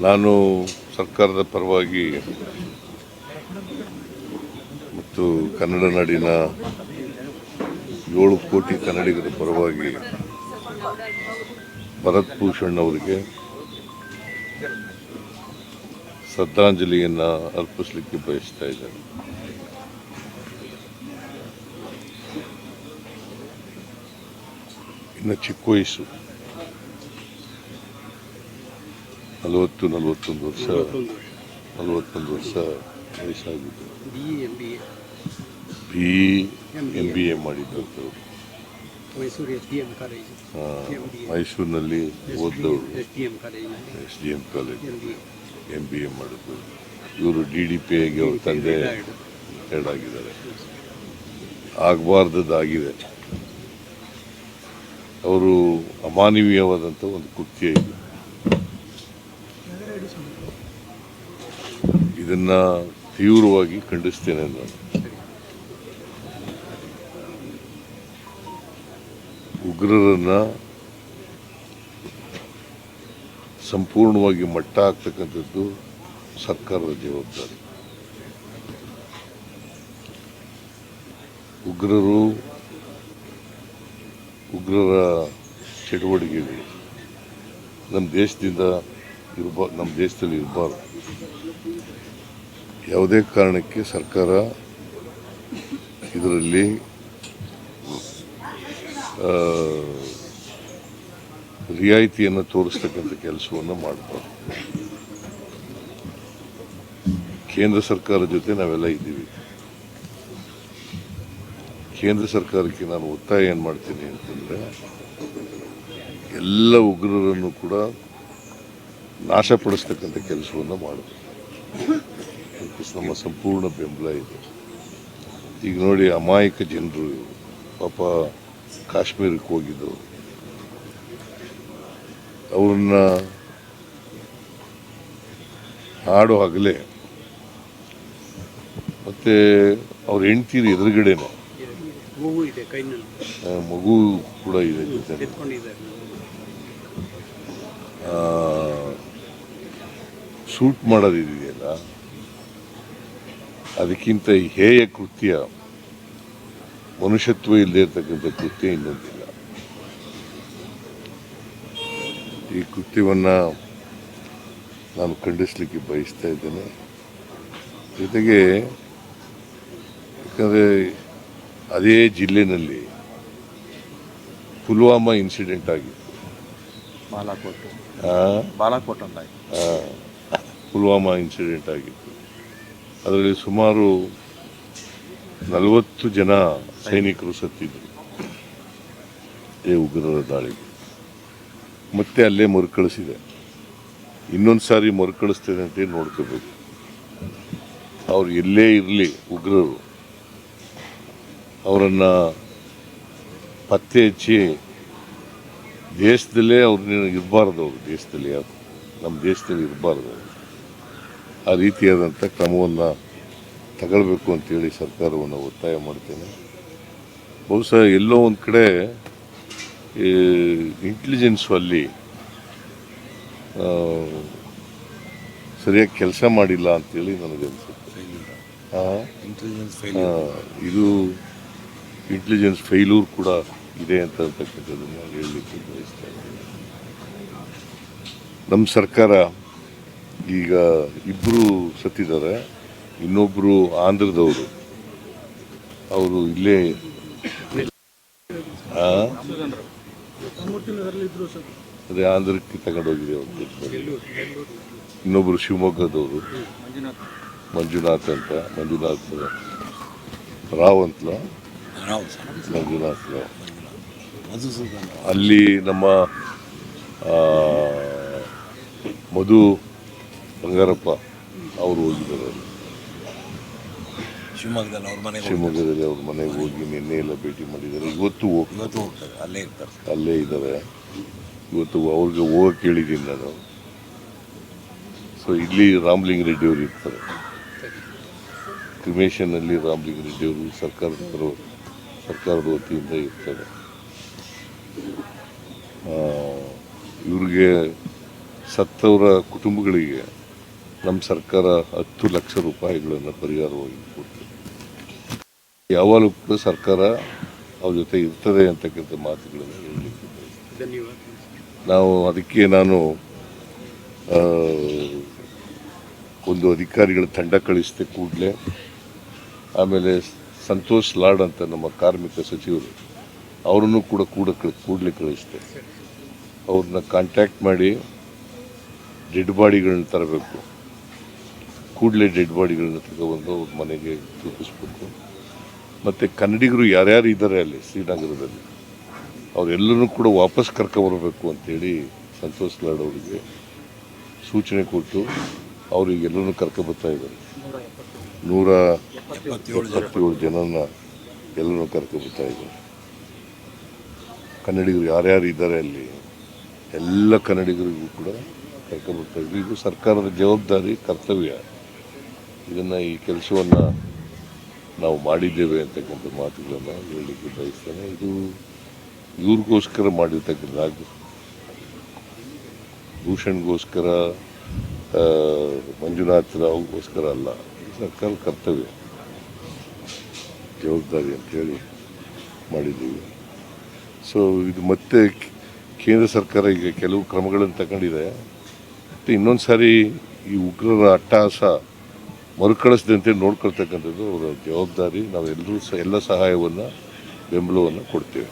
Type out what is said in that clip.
ನಾನು ಸರ್ಕಾರದ ಪರವಾಗಿ ಮತ್ತು ಕನ್ನಡ ನಾಡಿನ 7 ಕೋಟಿ ಕನ್ನಡಿಗರ ಪರವಾಗಿ ಭರತ್ ಭೂಷಣ್ ಅವರಿಗೆ ಶ್ರದ್ಧಾಂಜಲಿಯನ್ನು ಅರ್ಪಿಸಲಿಕ್ಕೆ ಬಯಸ್ತಾ ಇದ್ದೇನೆ. ಇನ್ನು ಚಿಕ್ಕ ವಯಸ್ಸು 41 ವರ್ಷ ವಯಸ್ಸಾಗಿದ್ದು BE ಮಾಡಿದ್ದು ಮೈಸೂರಿನಲ್ಲಿ ಓದ್ದವರು, SDM ಕಾಲೇಜ್ MBA ಮಾಡಿದ್ದು. ಇವರು DDPIಗೆ ಅವ್ರ ತಂದೆ ರಿಟೈರ್ಡ್ ಆಗಿದ್ದಾರೆ. ಆಗಬಾರ್ದಾಗಿದೆ. ಅವರು ಅಮಾನವೀಯವಾದಂಥ ಒಂದು ಕೃತ್ಯ ಇದೆ. ಇದನ್ನು ತೀವ್ರವಾಗಿ ಖಂಡಿಸ್ತೇನೆ. ನಾನು ಉಗ್ರರನ್ನು ಸಂಪೂರ್ಣವಾಗಿ ಮಟ್ಟ ಹಾಕ್ತಕ್ಕಂಥದ್ದು ಸರ್ಕಾರದ ಜವಾಬ್ದಾರಿ. ಉಗ್ರರ ಚಟುವಟಿಕೆಗಳು ನಮ್ಮ ದೇಶದಲ್ಲಿ ಇರಬಾರ್ದು. ಯಾವುದೇ ಕಾರಣಕ್ಕೆ ಸರ್ಕಾರ ಇದರಲ್ಲಿ ರಿಯಾಯಿತಿಯನ್ನು ತೋರಿಸ್ತಕ್ಕಂಥ ಕೆಲಸವನ್ನು ಮಾಡಬಾರ್ದು. ಕೇಂದ್ರ ಸರ್ಕಾರದ ಜೊತೆ ನಾವೆಲ್ಲ ಇದ್ದೀವಿ. ಕೇಂದ್ರ ಸರ್ಕಾರಕ್ಕೆ ನಾನು ಒತ್ತಾಯ ಏನು ಮಾಡ್ತೀನಿ ಅಂತಂದರೆ, ಎಲ್ಲ ಉಗ್ರರನ್ನು ಕೂಡ ನಾಶಪಡಿಸ್ತಕ್ಕಂಥ ಕೆಲಸವನ್ನು ಮಾಡಬೇಕು. ನಮ್ಮ ಸಂಪೂರ್ಣ ಬೆಂಬಲ ಇದೆ. ಈಗ ನೋಡಿ, ಅಮಾಯಕ ಜನರು ಪಾಪ ಕಾಶ್ಮೀರಕ್ಕೆ ಹೋಗಿದ್ದರು. ಅವ್ರನ್ನ ಹಾಡು ಹಗಲೇ ಮತ್ತೆ ಅವ್ರ ಹೆಂಡ್ತೀರಿ ಎದುರುಗಡೆನೆ ಮಗು ಕೂಡ ಇದೆ ಜೊತೆ ಶೂಟ್ ಮಾಡೋದಿದೆಯಲ್ಲ, ಅದಕ್ಕಿಂತ ಹೇಯ ಕೃತ್ಯ, ಮನುಷ್ಯತ್ವ ಇಲ್ಲದೆ ಇರತಕ್ಕಂಥ ಕೃತ್ಯ ಇನ್ನೊಂದಿಲ್ಲ. ಈ ಕೃತ್ಯವನ್ನು ನಾನು ಖಂಡಿಸಲಿಕ್ಕೆ ಬಯಸ್ತಾ ಇದ್ದೇನೆ. ಜೊತೆಗೆ ಯಾಕಂದರೆ ಅದೇ ಜಿಲ್ಲೆಯಲ್ಲಿ ಪುಲ್ವಾಮಾ ಇನ್ಸಿಡೆಂಟ್ ಆಗಿತ್ತು. ಪುಲ್ವಾಮಾ ಇನ್ಸಿಡೆಂಟ್ ಆಗಿತ್ತು. ಅದರಲ್ಲಿ ಸುಮಾರು 40 ಜನ ಸೈನಿಕರು ಸತ್ತಿದ್ರು ಈ ಉಗ್ರರ ದಾಳಿಗೆ. ಮತ್ತೆ ಅಲ್ಲೇ ಮರುಕಳಿಸಿದೆ. ಇನ್ನೊಂದು ಸಾರಿ ಮರುಕಳಿಸ್ತೇನೆ ಅಂತ ನೋಡ್ಕೋಬೇಕು. ಅವ್ರು ಎಲ್ಲೇ ಇರಲಿ, ಉಗ್ರರು ಅವರನ್ನು ಪತ್ತೆ ಹಚ್ಚಿ ದೇಶದಲ್ಲೇ ಅವ್ರನ್ನ ಇರಬಾರ್ದು. ಅವರು ದೇಶದಲ್ಲಿ ನಮ್ಮ ದೇಶದಲ್ಲಿ ಇರಬಾರ್ದು. ಆ ರೀತಿಯಾದಂಥ ಕ್ರಮವನ್ನು ತಗೊಳ್ಬೇಕು ಅಂತೇಳಿ ಸರ್ಕಾರವನ್ನು ಒತ್ತಾಯ ಮಾಡ್ತೇನೆ. ಬಹುಶಃ ಎಲ್ಲೋ ಒಂದು ಕಡೆ ಇಂಟೆಲಿಜೆನ್ಸು ಅಲ್ಲಿ ಸರಿಯಾಗಿ ಕೆಲಸ ಮಾಡಿಲ್ಲ ಅಂತೇಳಿ ನನಗನ್ಸುತ್ತೆ. ಇದು ಇಂಟೆಲಿಜೆನ್ಸ್ ಫೇಲ್ಯೂರ್ ಕೂಡ ಇದೆ ಅಂತಕ್ಕಂಥದ್ದನ್ನು ಹೇಳಲಿಕ್ಕೆ ಬಯಸ್ತಾ ಇದ್ದೀನಿ. ನಮ್ಮ ಸರ್ಕಾರ ಈಗ 2 ಸತ್ತಿದ್ದಾರೆ. ಇನ್ನೊಬ್ಬರು ಆಂಧ್ರದವರು, ಅವರು ಇಲ್ಲೇ ಅದೇ ಆಂಧ್ರಕ್ಕೆ ತಗೊಂಡೋಗಿದೆ ಅವ್ರು. ಇನ್ನೊಬ್ಬರು ಶಿವಮೊಗ್ಗದವರು, ಮಂಜುನಾಥ್ ರಾವ್ ಅಂತಲ, ಮಂಜುನಾಥ್ ರಾವ್. ಅಲ್ಲಿ ನಮ್ಮ ಮಧು ಬಂಗಾರಪ್ಪ ಅವರು ಹೋಗಿದ್ದಾರೆ. ಶಿವಮೊಗ್ಗದಲ್ಲಿ ಅವ್ರ ಮನೆಗೆ ಹೋಗಿ ನಿನ್ನೆ ಎಲ್ಲ ಭೇಟಿ ಮಾಡಿದ್ದಾರೆ. ಇವತ್ತು ಹೋಗ್ತಾರೆ, ಅಲ್ಲೇ ಇದ್ದಾರೆ. ಇವತ್ತು ಅವ್ರಿಗೆ ಹೋಗಕ್ಕೆ ಹೇಳಿದ್ದೀನಿ ನಾನು. ಸೊ ಇಲ್ಲಿ ರಾಮಲಿಂಗ ರೆಡ್ಡಿ ಅವರು ಇರ್ತಾರೆ. ಕ್ರಿಮೇಷನ್ನಲ್ಲಿ ರಾಮಲಿಂಗ ರೆಡ್ಡಿ ಅವರು ಸರ್ಕಾರದ ವತಿಯಿಂದ ಇರ್ತಾರೆ. ಇವ್ರಿಗೆ ಸತ್ತವರ ಕುಟುಂಬಗಳಿಗೆ ನಮ್ಮ ಸರ್ಕಾರ 10 ಲಕ್ಷ ರೂಪಾಯಿಗಳನ್ನು ಪರಿಹಾರವಾಗಿ ಕೊಡ್ತದೆ. ಯಾವಾಗಲೂ ಕೂಡ ಸರ್ಕಾರ ಅವ್ರ ಜೊತೆ ಇರ್ತದೆ ಅಂತಕ್ಕಂಥ ಮಾತುಗಳನ್ನು ಹೇಳಲಿಕ್ಕೆ ನಾನು ಒಂದು ಅಧಿಕಾರಿಗಳ ತಂಡ ಕಳಿಸಿದೆ ಕೂಡಲೇ. ಆಮೇಲೆ ಸಂತೋಷ್ ಲಾಡ್ ಅಂತ ನಮ್ಮ ಕಾರ್ಮಿಕ ಸಚಿವರು ಅವರನ್ನು ಕೂಡ ಕೂಡಲೇ ಕಳಿಸಿದೆ. ಅವ್ರನ್ನ ಕಾಂಟ್ಯಾಕ್ಟ್ ಮಾಡಿ ಡೆಡ್ ಬಾಡಿಗಳನ್ನ ತರಬೇಕು. ಕೂಡಲೇ ಡೆಡ್ ಬಾಡಿಗಳನ್ನ ತಗೊಬಂದು ಅವ್ರ ಮನೆಗೆ ತಲುಪಿಸ್ಬೇಕು. ಮತ್ತು ಕನ್ನಡಿಗರು ಯಾರ್ಯಾರು ಇದ್ದಾರೆ ಅಲ್ಲಿ ಶ್ರೀನಗರದಲ್ಲಿ ಅವರೆಲ್ಲರೂ ಕೂಡ ವಾಪಸ್ ಕರ್ಕೊಬರಬೇಕು ಅಂತೇಳಿ ಸಂತೋಷ್ ಲಾಡ್ ಅವರಿಗೆ ಸೂಚನೆ ಕೊಟ್ಟು ಅವರಿಗೆಲ್ಲರೂ ಕರ್ಕೊಬರ್ತಾ ಇದ್ದಾರೆ. 177 ಜನನ ಎಲ್ಲರೂ ಕರ್ಕೊಬರ್ತಾ ಇದ್ದಾರೆ. ಕನ್ನಡಿಗರು ಯಾರ್ಯಾರು ಇದ್ದಾರೆ ಅಲ್ಲಿ ಎಲ್ಲ ಕನ್ನಡಿಗರಿಗೂ ಕೂಡ ಕರ್ಕೊಬರ್ತಾ ಇದ್ರು. ಇದು ಸರ್ಕಾರದ ಜವಾಬ್ದಾರಿ, ಕರ್ತವ್ಯ. ಈ ಕೆಲಸವನ್ನು ನಾವು ಮಾಡಿದ್ದೇವೆ ಅಂತಕ್ಕಂಥ ಮಾತುಗಳನ್ನು ಹೇಳಲಿಕ್ಕೆ ಬಯಸ್ತೇನೆ. ಇದು ಇವ್ರಿಗೋಸ್ಕರ ಮಾಡಿರ್ತಕ್ಕಂಥ ಭೂಷಣ್ಗೋಸ್ಕರ, ಮಂಜುನಾಥ್ ರಾವ್ಗೋಸ್ಕರ ಅಲ್ಲ. ಸರ್ಕಾರ ಕರ್ತವ್ಯ, ಜವಾಬ್ದಾರಿ ಅಂತೇಳಿ ಮಾಡಿದ್ದೀವಿ. ಸೊ ಇದು ಮತ್ತೆ ಕೇಂದ್ರ ಸರ್ಕಾರ ಈಗ ಕೆಲವು ಕ್ರಮಗಳನ್ನು ತಗೊಂಡಿದೆ. ಮತ್ತು ಇನ್ನೊಂದು ಸಾರಿ ಈ ಉಗ್ರರ ಅಟ್ಟಹಾಸ ಮರುಕಳಿಸದಂತೆ ನೋಡ್ಕೊಳ್ತಕ್ಕಂಥದ್ದು ಅವರ ಜವಾಬ್ದಾರಿ. ನಾವೆಲ್ಲರೂ ಎಲ್ಲ ಸಹಾಯವನ್ನು, ಬೆಂಬಲವನ್ನು ಕೊಡ್ತೇವೆ.